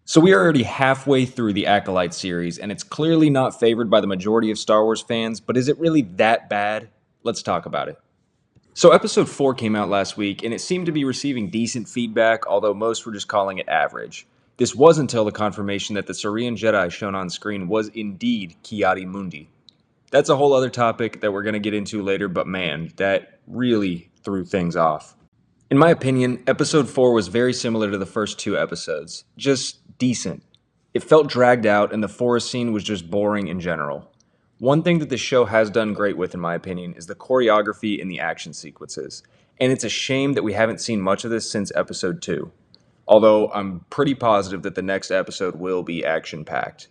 So we are already halfway through the Acolyte series, and it's clearly not favored by the majority of Star Wars fans, but is it really that bad? Let's talk about it. So episode 4 came out last week, and it seemed to be receiving decent feedback, although most were just calling it average. This was until the confirmation that the Saurian Jedi shown on screen was indeed Ki-Adi-Mundi. That's a whole other topic that we're going to get into later, but man, that really threw things off. In my opinion, episode 4 was very similar to the first 2 episodes, just decent. It felt dragged out, and the forest scene was just boring in general. One thing that the show has done great with, in my opinion, is the choreography and the action sequences, and it's a shame that we haven't seen much of this since episode 2. Although I'm pretty positive that the next episode will be action-packed.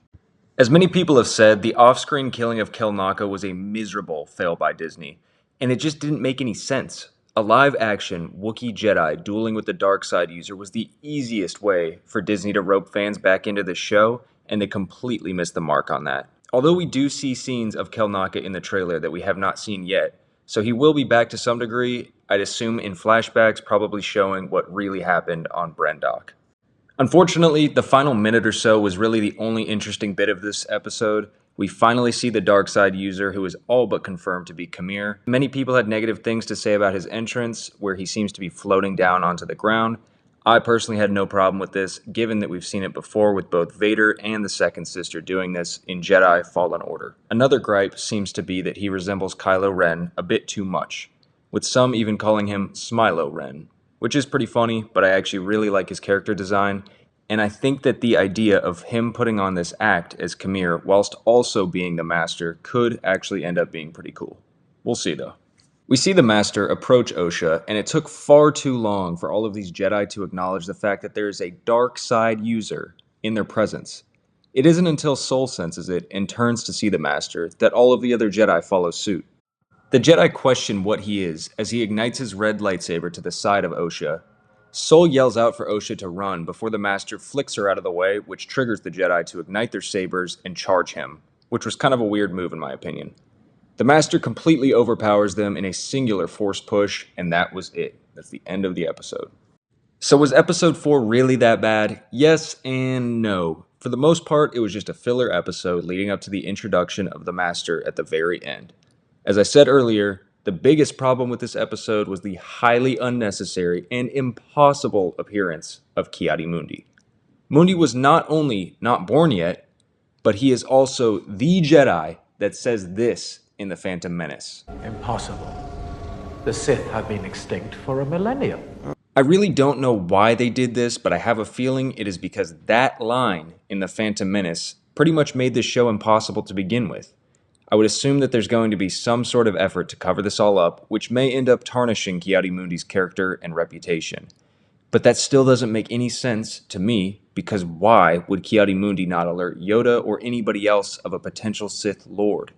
As many people have said, the off-screen killing of Kel Naka was a miserable fail by Disney, and it just didn't make any sense. A live-action Wookie Jedi dueling with the dark side user was the easiest way for Disney to rope fans back into the show, and they completely missed the mark on that. Although we do see scenes of Kel Naka in the trailer that we have not seen yet, so he will be back to some degree, I'd assume in flashbacks probably showing what really happened on Brendok. Unfortunately, the final minute or so was really the only interesting bit of this episode. We finally see the dark side user, who is all but confirmed to be Kamir. Many people had negative things to say about his entrance, where he seems to be floating down onto the ground. I personally had no problem with this, given that we've seen it before with both Vader and the second sister doing this in Jedi Fallen Order. Another gripe seems to be that he resembles Kylo Ren a bit too much, with some even calling him Smilo Ren, which is pretty funny, but I actually really like his character design. And I think that the idea of him putting on this act as Kamir whilst also being the Master could actually end up being pretty cool. We'll see though. We see the Master approach Osha, and it took far too long for all of these Jedi to acknowledge the fact that there is a dark side user in their presence. It isn't until Soul senses it and turns to see the Master that all of the other Jedi follow suit. The Jedi question what he is as he ignites his red lightsaber to the side of Osha. Soul yells out for Osha to run before the Master flicks her out of the way, which triggers the Jedi to ignite their sabers and charge him, which was kind of a weird move in my opinion. The Master completely overpowers them in a singular force push, and that was it. That's the end of the episode. So was episode 4 really that bad? Yes and no. For the most part, it was just a filler episode leading up to the introduction of the Master at the very end. As I said earlier, the biggest problem with this episode was the highly unnecessary and impossible appearance of Ki-Adi-Mundi. Mundi was not only not born yet, but he is also the Jedi that says this in The Phantom Menace. Impossible. The Sith have been extinct for a millennium. I really don't know why they did this, but I have a feeling it is because that line in The Phantom Menace pretty much made this show impossible to begin with. I would assume that there's going to be some sort of effort to cover this all up, which may end up tarnishing Ki-Adi-Mundi's character and reputation. But that still doesn't make any sense to me, because why would Ki-Adi-Mundi not alert Yoda or anybody else of a potential Sith Lord?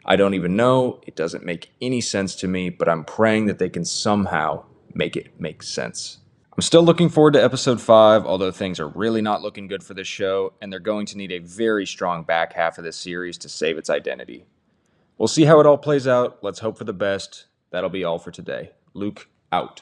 I don't even know, it doesn't make any sense to me, but I'm praying that they can somehow make it make sense. I'm still looking forward to episode 5, although things are really not looking good for this show, and they're going to need a very strong back half of this series to save its identity. We'll see how it all plays out. Let's hope for the best. That'll be all for today. Luke, out.